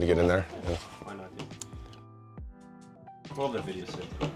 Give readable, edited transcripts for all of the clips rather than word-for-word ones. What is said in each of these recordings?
to get in there. Yeah. Why not, dude? Well, the video set.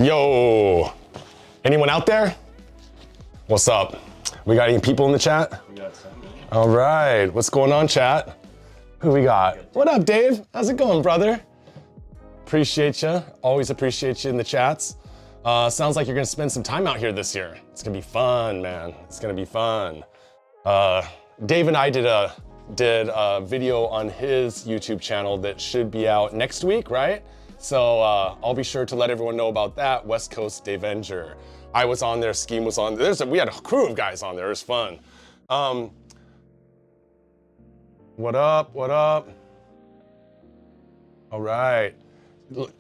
Yo, anyone out there? What's up? We got any people in the chat? We got some. All right, what's going on, chat? Who we got? What up, Dave? How's it going, brother? Appreciate you. Always appreciate you in the chats. Sounds like you're gonna spend some time out here this year. It's gonna be fun, man. It's gonna be fun. Dave and I did a video on his YouTube channel that should be out next week, right? So I'll be sure to let everyone know about that. West Coast Davenger. I was on there, Scheme was on there. We had a crew of guys on there, it was fun. What up, what up? All right.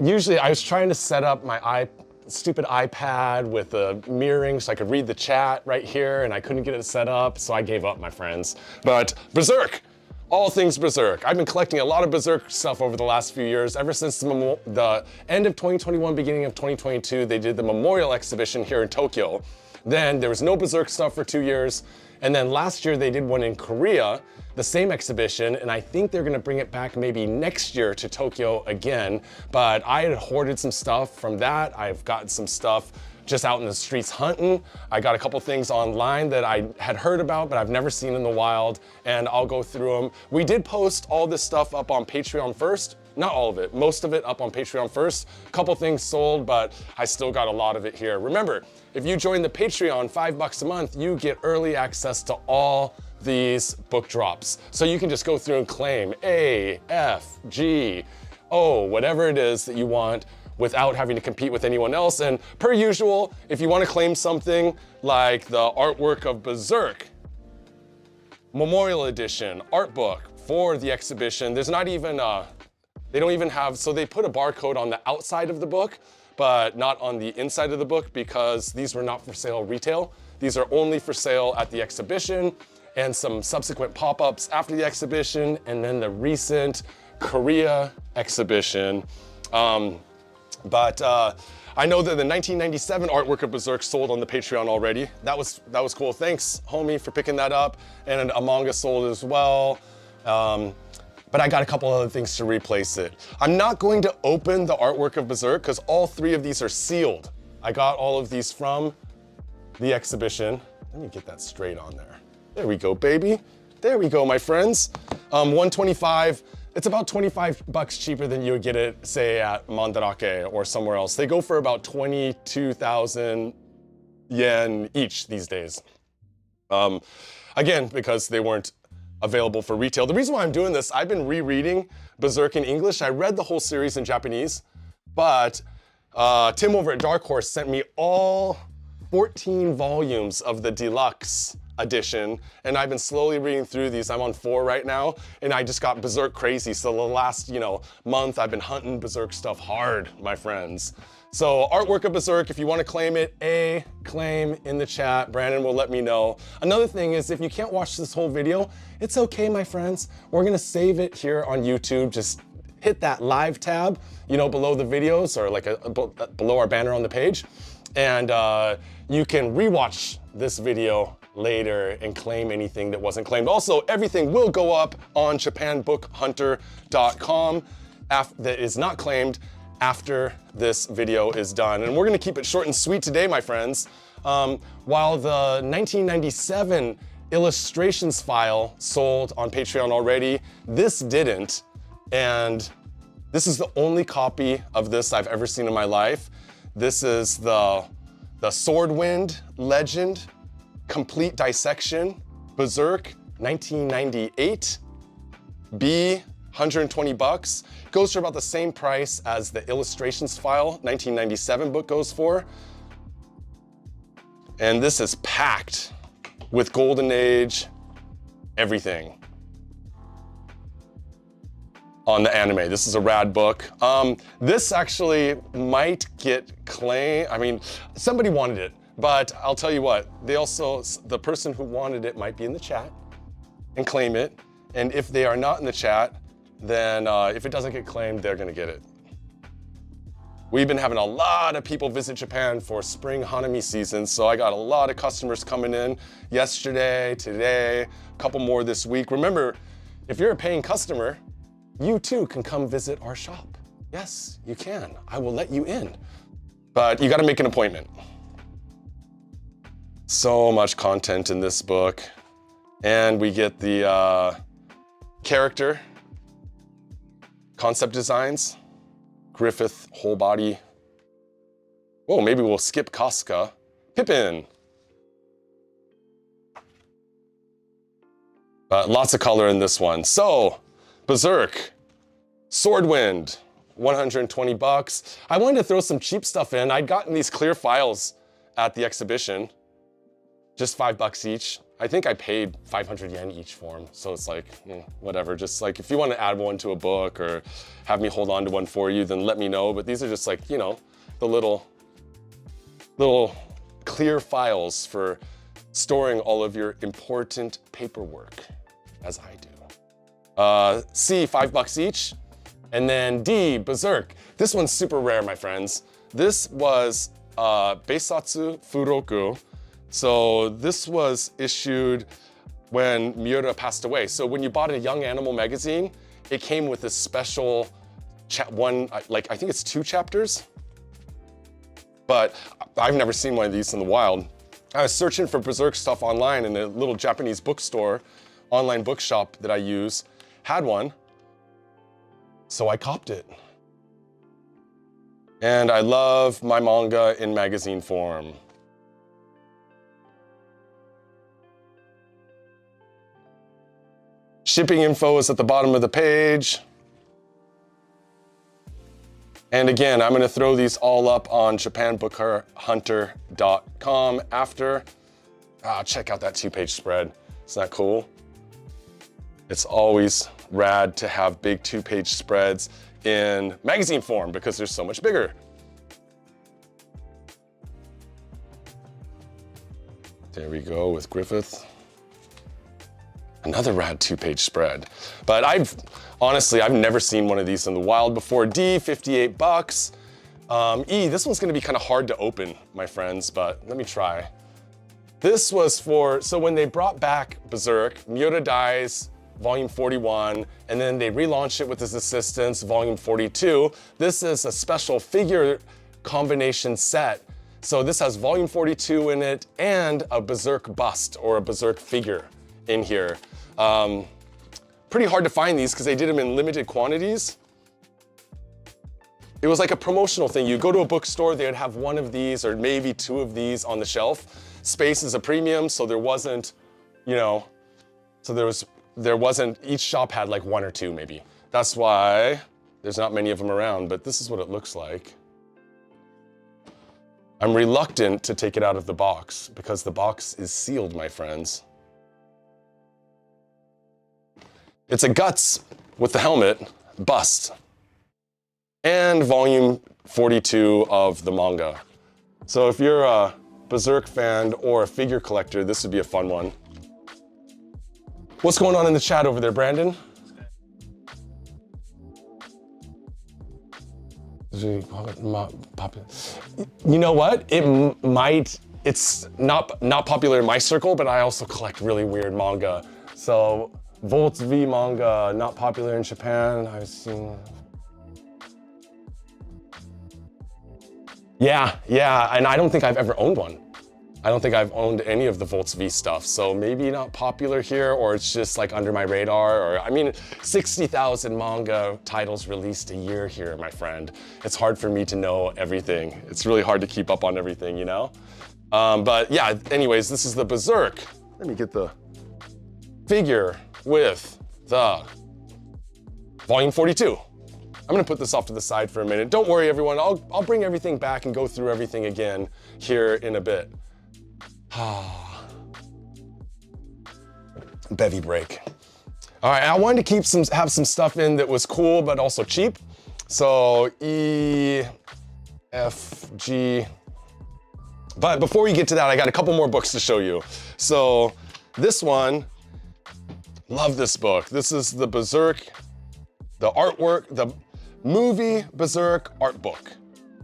Usually I was trying to set up my stupid iPad with the mirroring so I could read the chat right here, and I couldn't get it set up, so I gave up, my friends. But Berserk, all things Berserk. I've been collecting a lot of Berserk stuff over the last few years. Ever since the end of 2021, beginning of 2022, they did the Memorial Exhibition here in Tokyo. Then there was no Berserk stuff for 2 years. And then last year they did one in Korea, the same exhibition, and I think they're gonna bring it back maybe next year to Tokyo again. But I had hoarded some stuff from that. I've gotten some stuff just out in the streets hunting. I got a couple things online that I had heard about, but I've never seen in the wild, and I'll go through them. We did post all this stuff up on Patreon first. Not all of it, most of it up on Patreon first. A couple things sold, but I still got a lot of it here. Remember, if you join the Patreon, $5 a month, you get early access to all these book drops. So you can just go through and claim A, F, G, O, whatever it is that you want without having to compete with anyone else. And per usual, if you want to claim something like the artwork of Berserk, Memorial Edition, art book for the exhibition, there's not even they don't even have, so they put a barcode on the outside of the book, but not on the inside of the book because these were not for sale retail. These are only for sale at the exhibition and some subsequent pop-ups after the exhibition, and then the recent Korea exhibition. But I know that the 1997 artwork of Berserk sold on the Patreon already. That was cool. Thanks, homie, for picking that up. And a manga sold as well. But I got a couple other things to replace it. I'm not going to open the artwork of Berserk because all 3 of these are sealed. I got all of these from the exhibition. Let me get that straight on there. There we go, baby. There we go, my friends. 125. It's about $25 cheaper than you would get it, say, at Mandarake or somewhere else. They go for about 22,000 yen each these days. Again, because they weren't available for retail. The reason why I'm doing this, I've been rereading Berserk in English. I read the whole series in Japanese, but Tim over at Dark Horse sent me all 14 volumes of the deluxe edition, and I've been slowly reading through these. I'm on 4 right now, and I just got Berserk crazy. So the last, month, I've been hunting Berserk stuff hard, my friends. So artwork of Berserk, if you want to claim it, claim in the chat. Brandon will let me know. Another thing is, if you can't watch this whole video, it's okay, my friends. We're gonna save it here on YouTube. Just hit that live tab, below the videos or like below our banner on the page. And you can rewatch this video later and claim anything that wasn't claimed. Also, everything will go up on japanbookhunter.com that is not claimed after this video is done. And we're gonna keep it short and sweet today, my friends. While the 1997 illustrations file sold on Patreon already, this didn't. And this is the only copy of this I've ever seen in my life. This is the Swordwind Legend Complete Dissection, Berserk, 1998, B, $120. Goes for about the same price as the illustrations file 1997 book goes for. And this is packed with Golden Age, everything on the anime. This is a rad book. This actually might get claimed. I mean, somebody wanted it, but I'll tell you what, the person who wanted it might be in the chat and claim it. And if they are not in the chat, then if it doesn't get claimed, they're gonna get it. We've been having a lot of people visit Japan for spring Hanami season, so I got a lot of customers coming in yesterday, today, a couple more this week. Remember, if you're a paying customer, you too can come visit our shop. Yes, you can. I will let you in. But you gotta make an appointment. So much content in this book. And we get the character, concept designs, Griffith, whole body. Whoa, maybe we'll skip Casca. Pippin. Lots of color in this one. So, Berserk, Swordwind, 120 bucks. I wanted to throw some cheap stuff in. I'd gotten these clear files at the exhibition, just $5 each. I think I paid 500 yen each for them. So it's like, whatever. Just like, if you want to add one to a book or have me hold on to one for you, then let me know. But these are just like, the little clear files for storing all of your important paperwork, as I do. C, $5 each. And then D, Berserk. This one's super rare, my friends. This was Beisatsu Furoku. So this was issued when Miura passed away. So when you bought a Young Animal magazine, it came with this special I think it's 2 chapters. But I've never seen one of these in the wild. I was searching for Berserk stuff online, and a little Japanese bookstore, online bookshop that I use, had one. So I copped it. And I love my manga in magazine form. Shipping info is at the bottom of the page. And again, I'm gonna throw these all up on japanbookhunter.com after. Check out that 2-page spread. Isn't that cool? It's always rad to have big 2-page spreads in magazine form because they're so much bigger. There we go with Griffith. Another rad 2-page spread. But honestly, I've never seen one of these in the wild before. D, 58 bucks. E, this one's gonna be kind of hard to open, my friends, but let me try. This was so when they brought back Berserk, Miura dies, volume 41, and then they relaunched it with his assistants, volume 42. This is a special figure combination set. So this has volume 42 in it and a Berserk bust or a Berserk figure in here. Pretty hard to find these because they did them in limited quantities. It was like a promotional thing. You go to a bookstore, they'd have one of these or maybe 2 of these on the shelf. Space is a premium, so there wasn't, each shop had like 1 or 2 maybe. That's why there's not many of them around, but this is what it looks like. I'm reluctant to take it out of the box because the box is sealed, my friends. It's a Guts with the helmet, bust, and volume 42 of the manga. So if you're a Berserk fan or a figure collector, this would be a fun one. What's going on in the chat over there, Brandon? You know what? It's not popular in my circle, but I also collect really weird manga. So Volts V manga, not popular in Japan. I've seen. Yeah, and I don't think I've ever owned one. I don't think I've owned any of the Volts V stuff, so maybe not popular here, or it's just like under my radar, 60,000 manga titles released a year here, my friend. It's hard for me to know everything. It's really hard to keep up on everything, But yeah, anyways, this is the Berserk. Let me get the figure with the volume 42. I'm gonna put this off to the side for a minute. Don't worry, everyone. I'll bring everything back and go through everything again here in a bit. Bevy break. All right, I wanted to have some stuff in that was cool but also cheap. So E, F, G. But before we get to that, I got a couple more books to show you. So this one, love this book. This is the Berserk, the artwork, the movie Berserk art book.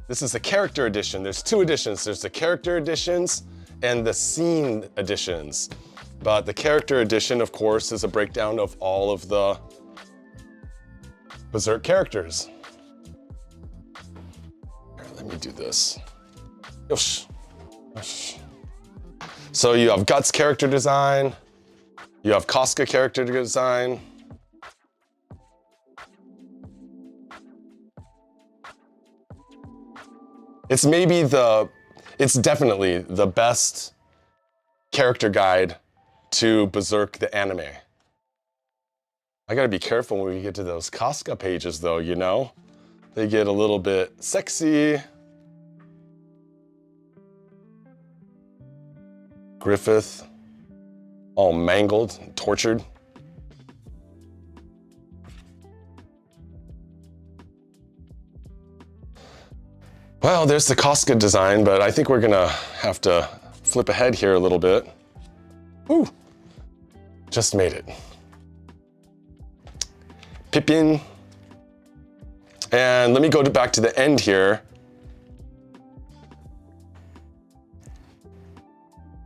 This is the character edition. There's 2 editions. There's the character editions and the scene editions. But the character edition, of course, is a breakdown of all of the Berserk characters. Here, let me do this. Yosh. Yosh. So you have Guts character design. You have Casca character design. It's definitely the best character guide to Berserk the anime. I gotta be careful when we get to those Casca pages though, you know? They get a little bit sexy. Griffith, all mangled, tortured. Well, there's the Casca design, but I think we're gonna have to flip ahead here a little bit. Ooh, just made it. Pippin. And let me go back to the end here.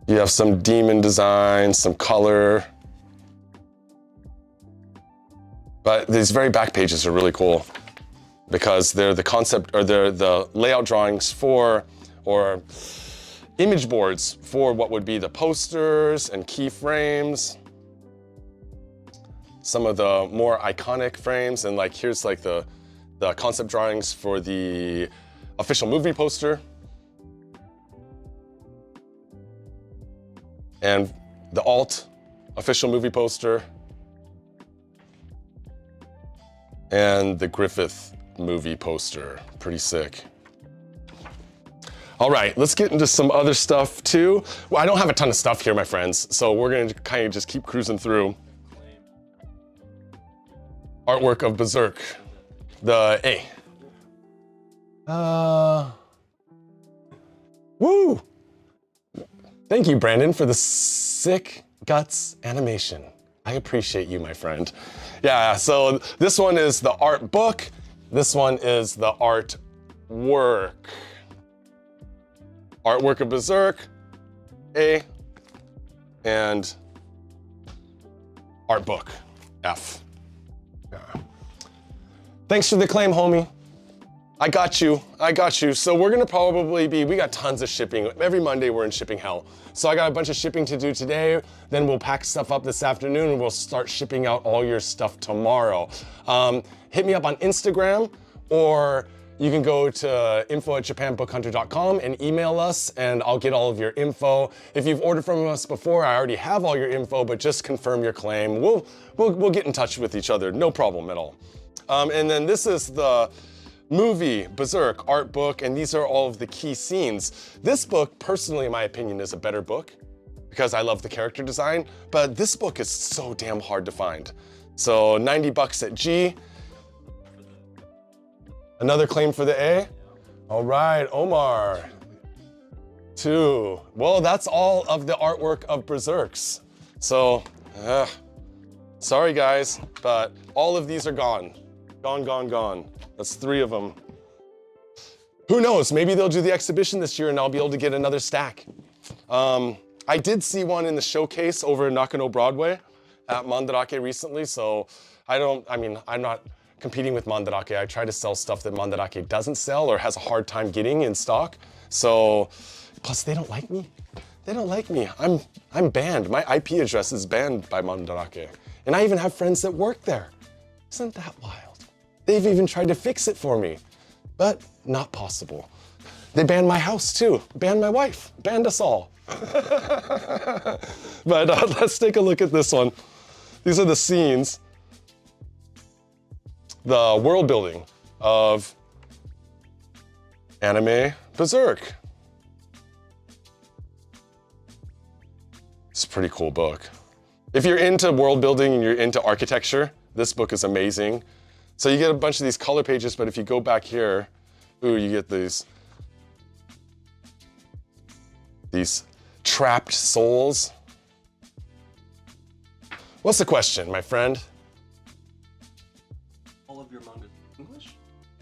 You have some demon design, some color. But these very back pages are really cool because they're the concept, or they're the layout drawings for, or image boards for what would be the posters and keyframes. Some of the more iconic frames, and like here's like the concept drawings for the official movie poster. And the alt official movie poster. And the Griffith movie poster, pretty sick. All right, let's get into some other stuff too. Well, I don't have a ton of stuff here, my friends, so we're gonna kind of just keep cruising through. Artwork of Berserk, the A. Woo! Thank you, Brandon, for the sick guts animation. I appreciate you, my friend. Yeah, so this one is the art book. This one is the art work. Artwork of Berserk, A, and art book, F. Yeah. Thanks for the claim, homie. I got you. So we're gonna probably we got tons of shipping. Every Monday we're in shipping hell. So I got a bunch of shipping to do today, then we'll pack stuff up this afternoon and we'll start shipping out all your stuff tomorrow. Hit me up on Instagram, or you can go to info@japanbookhunter.com and email us and I'll get all of your info. If you've ordered from us before, I already have all your info, but just confirm your claim. We'll get in touch with each other, no problem at all. And then this is the movie Berserk art book, and these are all of the key scenes. This book, personally, in my opinion, is a better book because I love the character design, but this book is so damn hard to find. So 90 bucks at G. Another claim for the A? All right, Omar. 2. Well, that's all of the artwork of Berserks. So, sorry guys, but all of these are gone. Gone. That's 3 of them. Who knows, maybe they'll do the exhibition this year and I'll be able to get another stack. I did see one in the showcase over in Nakano Broadway at Mandarake recently, so I'm not competing with Mandarake. I try to sell stuff that Mandarake doesn't sell or has a hard time getting in stock. So, plus they don't like me. They don't like me. I'm banned. My IP address is banned by Mandarake. And I even have friends that work there. Isn't that wild? They've even tried to fix it for me, but not possible. They banned my house too, banned my wife, banned us all. But let's take a look at this one. These are the scenes, the world building of anime Berserk. It's a pretty cool book. If you're into world building and you're into architecture, this book is amazing. So you get a bunch of these color pages, but if you go back here, ooh, you get these trapped souls. What's the question, my friend? All of your mangas in English?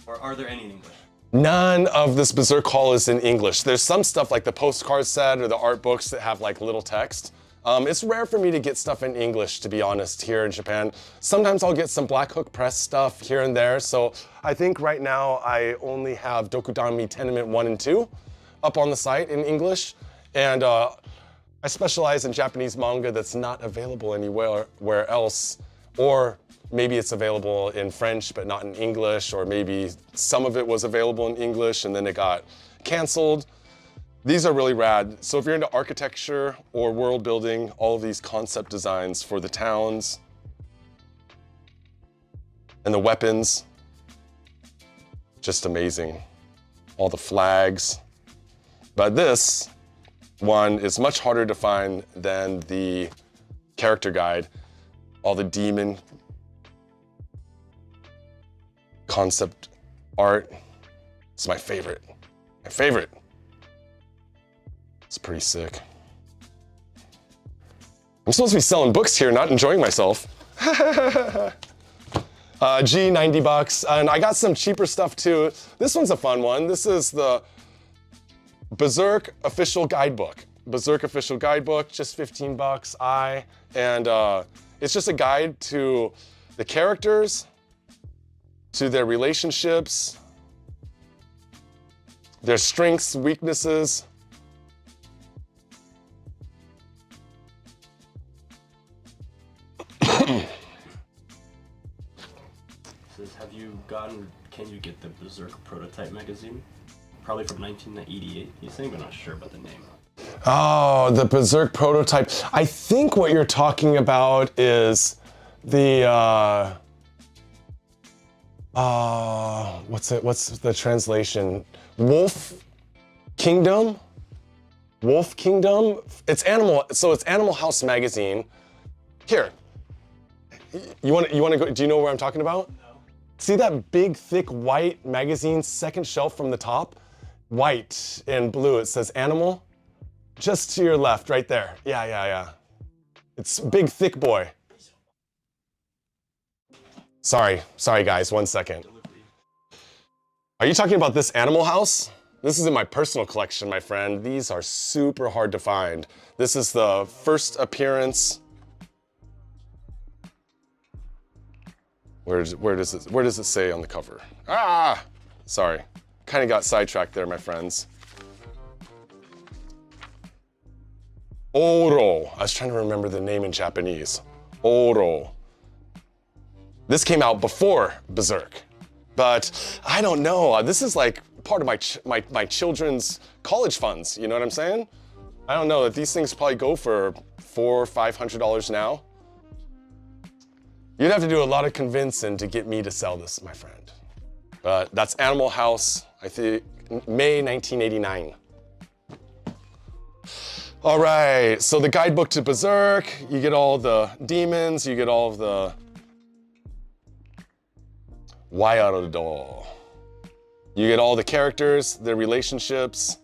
Or are there any in English? None of this Berserk haul is in English. There's some stuff like the postcard set or the art books that have like little text. It's rare for me to get stuff in English, to be honest, here in Japan. Sometimes I'll get some Black Hook Press stuff here and there. So I think right now I only have Dokudami Tenement 1 and 2. up on the site in English. And I specialize in Japanese manga that's not available anywhere else, or maybe it's available in French but not in English, or maybe some of it was available in English and then it got canceled. These are really rad. So if you're into architecture or world building, all of these concept designs for the towns and the weapons, just amazing. All the flags. But this one is much harder to find than the character guide. All the demon concept art. It's my favorite. My favorite. It's pretty sick. I'm supposed to be selling books here, not enjoying myself. G, 90 bucks. And I got some cheaper stuff too. This one's a fun one. This is the Berserk official guidebook. Berserk official guidebook, just 15 bucks. And it's just a guide to the characters, to their relationships, their strengths, weaknesses. Says, can you get the Berserk prototype magazine? Probably from 1988. He's saying, but not sure about the name. Oh, the Berserk prototype. I think what you're talking about is the, what's the translation? Wolf Kingdom? Wolf Kingdom? It's Animal House magazine. Here, you want to go, do you know where I'm talking about? No. See that big, thick, white magazine, second shelf from the top? White and blue, it says Animal. Just to your left, right there. Yeah. It's big, thick boy. Sorry guys, 1 second. Are you talking about this Animal House? This is in my personal collection, my friend. These are super hard to find. This is the first appearance. Where does it say on the cover? Sorry. Kind of got sidetracked there, my friends. Oro. I was trying to remember the name in Japanese. Oro. This came out before Berserk, but I don't know. This is like part of my children's college funds. You know what I'm saying? I don't know. These things probably go for $400 or $500 now. You'd have to do a lot of convincing to get me to sell this, my friend. But that's Animal House, I think, May 1989. All right, so the guidebook to Berserk, you get all the demons, you get all of the Waiardo. You get all the characters, their relationships.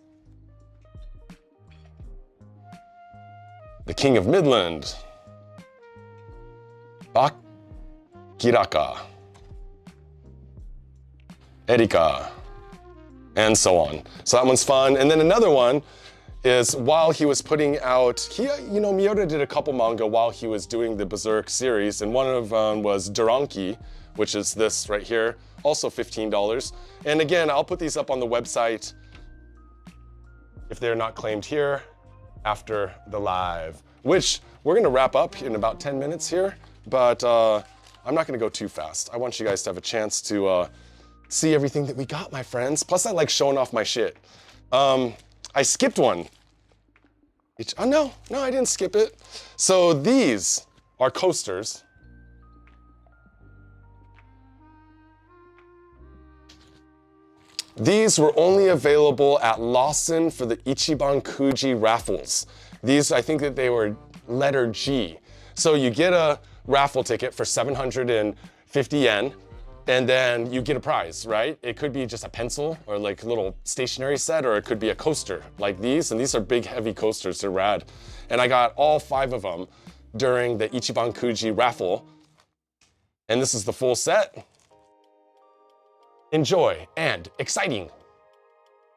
The King of Midland. Akiraka. Erika. And so on. So that one's fun. And then another one is while he was putting out, Miura did a couple manga while he was doing the Berserk series, and one of them was Duranki, which is this right here, also $15. And again, I'll put these up on the website if they're not claimed here after the live, which we're gonna wrap up in about 10 minutes here, but I'm not gonna go too fast. I want you guys to have a chance to see everything that we got, my friends. Plus I like showing off my shit. I skipped one. Oh no, I didn't skip it. So these are coasters. These were only available at Lawson for the Ichiban Kuji raffles. These, I think that they were letter G. So you get a raffle ticket for 750 yen, and then you get a prize, right? It could be just a pencil or like a little stationery set, or it could be a coaster like these, and these are big, heavy coasters, they're rad. And I got all 5 of them during the Ichiban Kuji raffle, and this is the full set. Enjoy and exciting.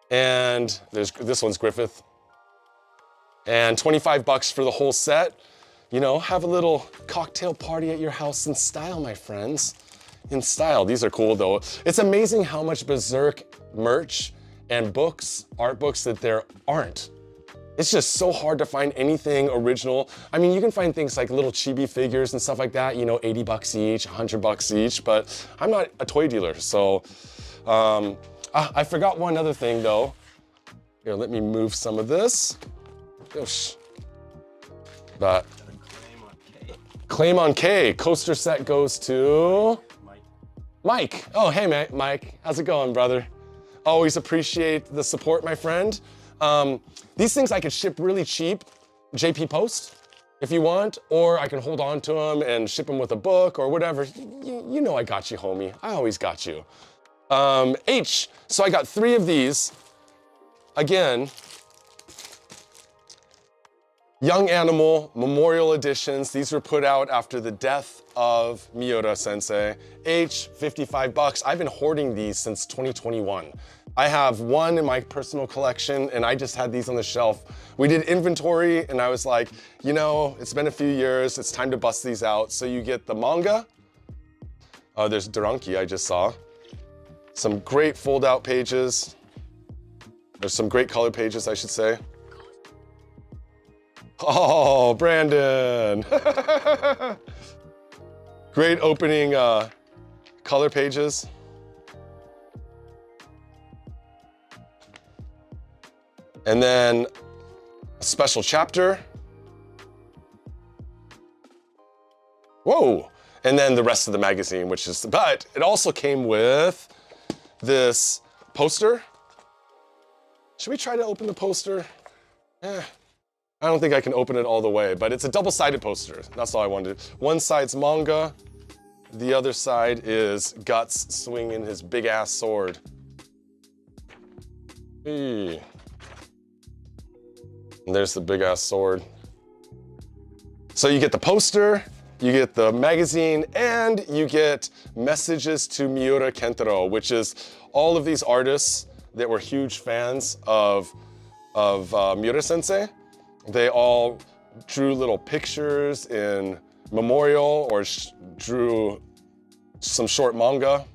And this one's Griffith. And 25 bucks for the whole set. You know, have a little cocktail party at your house in style, my friends. In style. These are cool though. It's amazing how much Berserk merch and books, art books that there aren't. It's just so hard to find anything original. I mean, you can find things like little chibi figures and stuff like that, you know, 80 bucks each, 100 bucks each, but I'm not a toy dealer, so. I forgot one other thing though. Here, let me move some of this. Oosh. But claim on K. Coaster set goes to Mike. Oh, hey, Mike. How's it going, brother? Always appreciate the support, my friend. These things I could ship really cheap, JP Post, if you want, or I can hold on to them and ship them with a book or whatever. You know I got you, homie. I always got you. H, so I got 3 of these. Again, Young Animal Memorial Editions. These were put out after the death of Miura Sensei. H, 55 bucks. I've been hoarding these since 2021. I have one in my personal collection and I just had these on the shelf. We did inventory and I was like, you know, it's been a few years, it's time to bust these out. So you get the manga. There's Doranki I just saw. Some great fold out pages. There's some great color pages, I should say. Oh, Brandon. Great opening color pages. And then a special chapter. Whoa. And then the rest of the magazine, which is, but it also came with this poster. Should we try to open the poster? I don't think I can open it all the way, but it's a double-sided poster. That's all I wanted to do. One side's manga, the other side is Guts swinging his big-ass sword. Eee. And there's the big-ass sword. So you get the poster, you get the magazine, and you get Messages to Miura Kentaro, which is all of these artists that were huge fans of Miura Sensei. They all drew little pictures in memorial or drew some short manga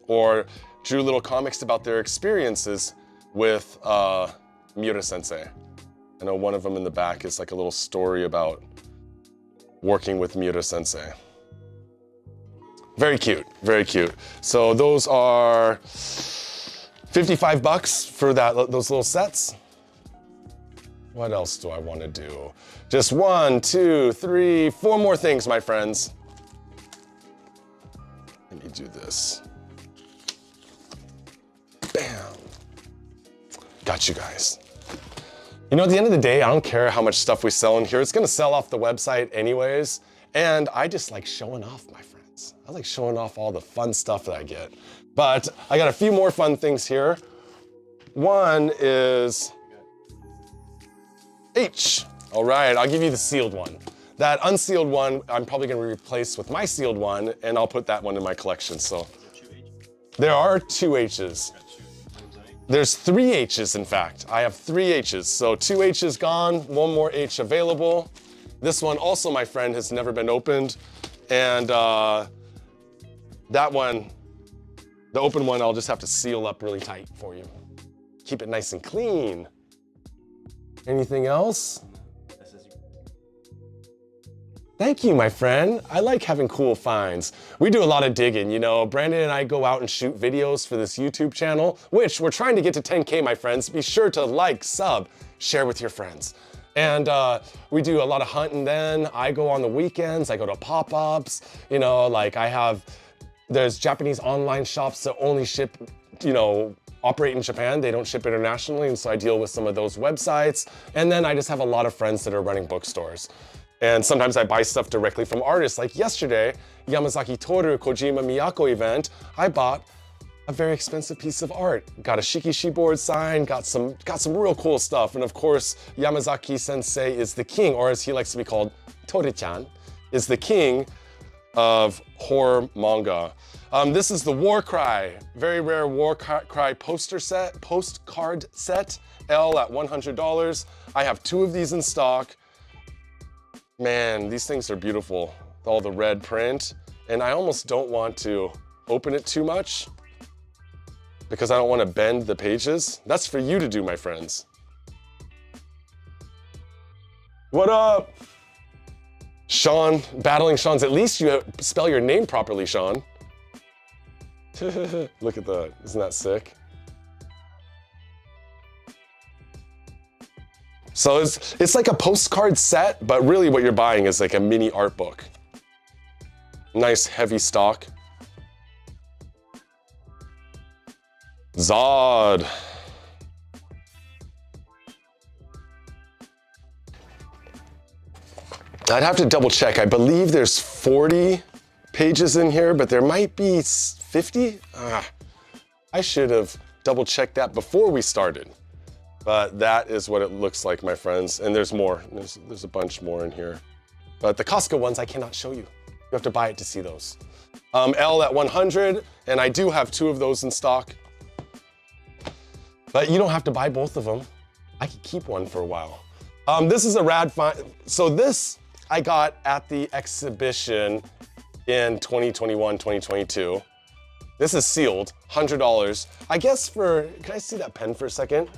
or drew little comics about their experiences with Miura Sensei. I know one of them in the back is like a little story about working with Miura Sensei. Very cute, very cute. So those are 55 bucks for those little sets. What else do I want to do? Just 1, 2, 3, 4 more things, my friends. Let me do this. Bam. Got you guys. You know, at the end of the day, I don't care how much stuff we sell in here. It's gonna sell off the website anyways. And I just like showing off, my friends. I like showing off all the fun stuff that I get. But I got a few more fun things here. One is H. All right, I'll give you the sealed one. That unsealed one, I'm probably gonna replace with my sealed one, and I'll put that one in my collection, so. There are 2 H's. There's 3 H's, in fact. I have 3 H's, so 2 H's gone, 1 more H available. This one also, my friend, has never been opened, and that one, the open one, I'll just have to seal up really tight for you. Keep it nice and clean. Anything else? Thank you, my friend. I like having cool finds. We do a lot of digging, you know. Brandon and I go out and shoot videos for this YouTube channel, which we're trying to get to 10K, my friends. Be sure to like, sub, share with your friends. And we do a lot of hunting then. I go on the weekends, I go to pop-ups, you know, like there's Japanese online shops that only ship, you know, operate in Japan. They don't ship internationally, and so I deal with some of those websites. And then I just have a lot of friends that are running bookstores. And sometimes I buy stuff directly from artists. Like yesterday, Yamazaki Toru Kojima Miyako event, I bought a very expensive piece of art. Got a shikishi board signed, got some real cool stuff. And of course, Yamazaki Sensei is the king, or as he likes to be called, Tori-chan, is the king of horror manga. This is the War Cry, very rare War Cry postcard set, L at $100. I have 2 of these in stock. Man, these things are beautiful. All the red print. And I almost don't want to open it too much. because I don't want to bend the pages. That's for you to do, my friends. What up? Sean, battling Sean's. At least you spell your name properly, Sean. Look at that, isn't that sick? So it's like a postcard set, but really what you're buying is like a mini art book. Nice heavy stock. Zod. I'd have to double check. I believe there's 40 pages in here, but there might be 50. I should have double checked that before we started. But that is what it looks like, my friends. And there's more. There's a bunch more in here. But the Costco ones I cannot show you. You have to buy it to see those. L at 100, and I do have 2 of those in stock. But you don't have to buy both of them. I could keep one for a while. This is a rad find. So this I got at the exhibition in 2021, 2022. This is sealed, $100. I guess can I see that pen for a second?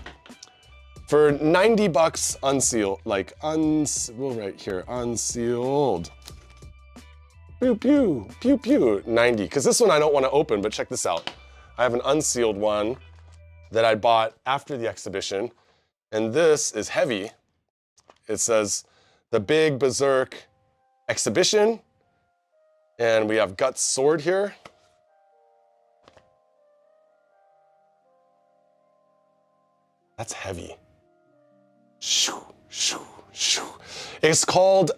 For 90 bucks unsealed, like we'll right here, unsealed. Pew, pew, pew, pew, 90. Because this one I don't want to open, but check this out. I have an unsealed one that I bought after the exhibition, and this is heavy. It says the Big Berserk Exhibition, and we have Guts Sword here. That's heavy. Shoo, shoo, shoo. It's called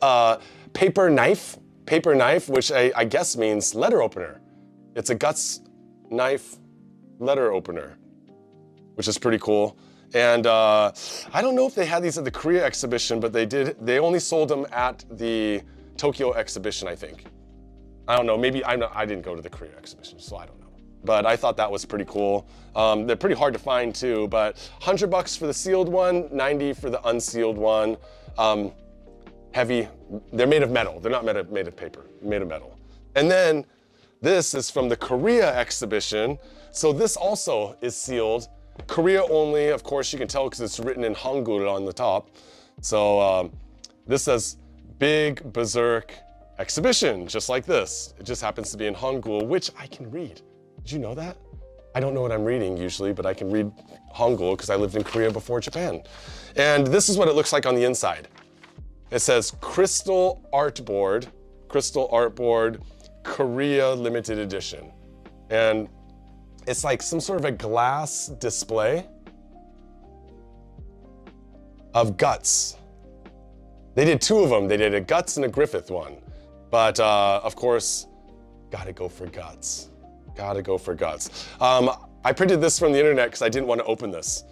paper knife, which I guess means letter opener. It's a Guts knife letter opener, which is pretty cool. And I don't know if they had these at the Korea exhibition, but they only sold them at the Tokyo exhibition, I think. I don't know, maybe I didn't go to the Korea exhibition, so I don't know. But I thought that was pretty cool. They're pretty hard to find too, but 100 bucks for the sealed one, 90 for the unsealed one. Heavy, they're made of metal. They're not made of paper, made of metal. And then this is from the Korea exhibition. So this also is sealed. Korea only, of course you can tell because it's written in Hangul on the top. So this says Big Berserk Exhibition, just like this. It just happens to be in Hangul, which I can read. Did you know that? I don't know what I'm reading usually, but I can read Hangul because I lived in Korea before Japan. And this is what it looks like on the inside. It says Crystal Artboard, Korea Limited Edition. And it's like some sort of a glass display of Guts. They did 2 of them. They did a Guts and a Griffith one. But of course, gotta go for Guts. Gotta go for Guts. I printed this from the internet because I didn't want to open this.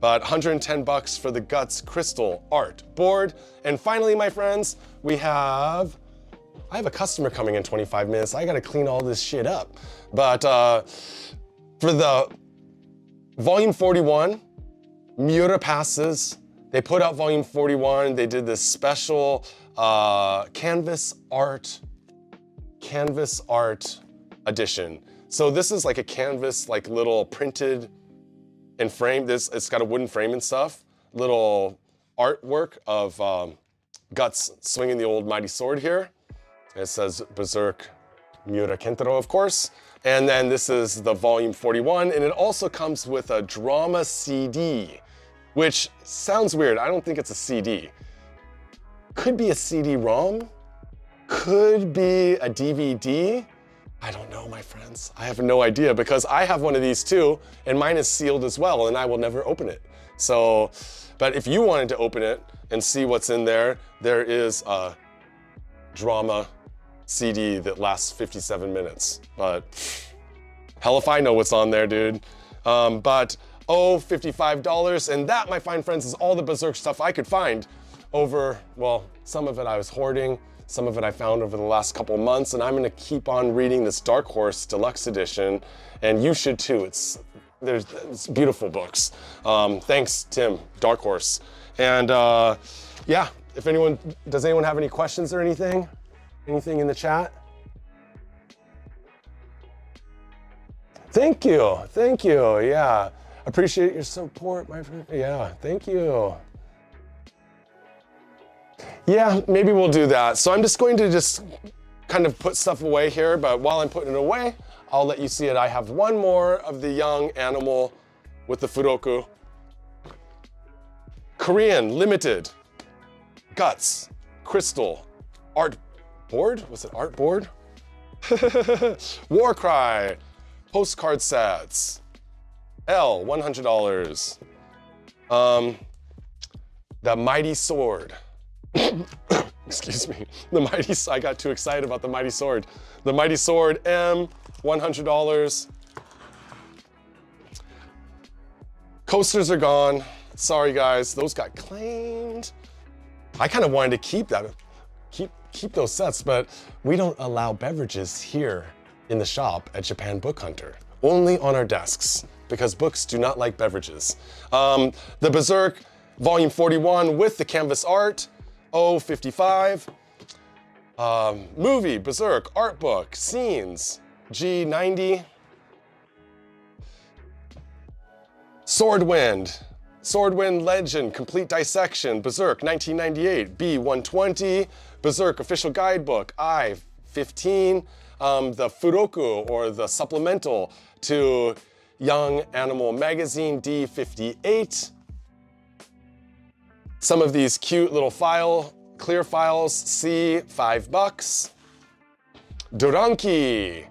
But 110 bucks for the Guts Crystal Art board. And finally, my friends, I have a customer coming in 25 minutes. I gotta clean all this shit up. But for the volume 41, Miura passes. They put out volume 41. They did this special canvas art edition. So this is like a canvas, like little printed and framed. It's got a wooden frame and stuff. Little artwork of Guts swinging the old mighty sword here. It says Berserk Miura Kentaro, of course. And then this is the volume 41, and it also comes with a drama CD, which sounds weird. I don't think it's a CD. Could be a CD-ROM, could be a DVD. I don't know, my friends. I have no idea because I have one of these too, and mine is sealed as well, and I will never open it. So, but if you wanted to open it and see what's in there, there is a drama CD that lasts 57 minutes. But hell if I know what's on there, dude. But $55. And that, my fine friends, is all the Berserk stuff I could find over, well, some of it I was hoarding, some of it I found over the last couple months, and I'm gonna keep on reading this Dark Horse Deluxe Edition, and you should too. It's beautiful books. Thanks, Tim, Dark Horse. And yeah, does anyone have any questions or anything? Anything in the chat? Thank you, yeah. Appreciate your support, my friend. Yeah, thank you. Yeah, maybe we'll do that. So I'm just going to just kind of put stuff away here, but while I'm putting it away, I'll let you see it. I have one more of the young animal with the Furoku. Korean, limited, guts, crystal, art board? Was it art board? War Cry, postcard sets, L, $100. The Mighty Sword. Excuse me, I got too excited about the Mighty Sword. The Mighty Sword, M, $100. Coasters are gone. Sorry guys, those got claimed. I kind of wanted to keep that, keep those sets, but we don't allow beverages here in the shop at Japan Book Hunter. Only on our desks, because books do not like beverages. The Berserk, volume 41 with the canvas art, O55. Movie, Berserk, art book, scenes, G90. Swordwind Legend, Complete Dissection, Berserk 1998, B120, Berserk Official Guidebook, I-15, the Furoku, or the supplemental to Young Animal Magazine, D58. Some of these cute little clear files, C, $5. Doranki.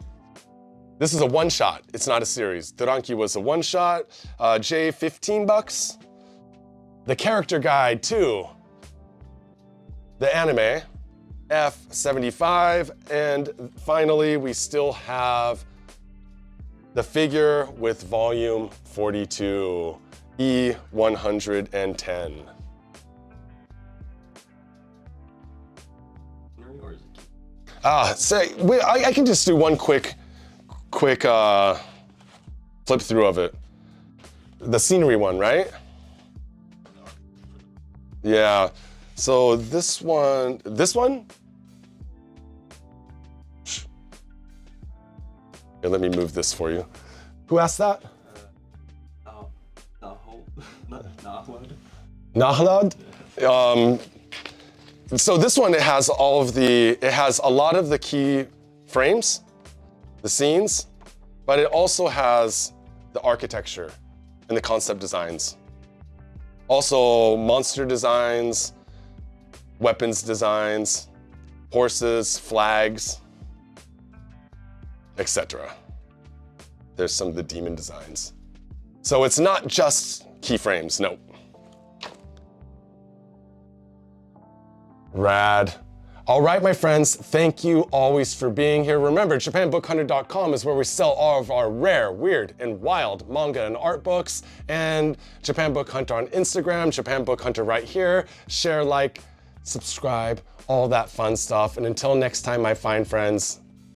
This is a one-shot, it's not a series. Doranki was a one-shot, J, $15. The character guide to the anime, F, $75. And finally, we still have the figure with volume 42, E, $110. I can just do one quick flip through of it. The scenery one, right? Yeah, so this one? Here, let me move this for you. Who asked that? Nahlad? So this one, it has a lot of the key frames, the scenes, but it also has the architecture and the concept designs. Also monster designs, weapons designs, horses, flags, etc. There's some of the demon designs. So it's not just keyframes, no. Rad. All right, my friends, thank you always for being here. Remember, JapanBookHunter.com is where we sell all of our rare, weird, and wild manga and art books, and Japan Book Hunter on Instagram, Japan Book Hunter right here. Share, like, subscribe, all that fun stuff. And until next time, my fine friends,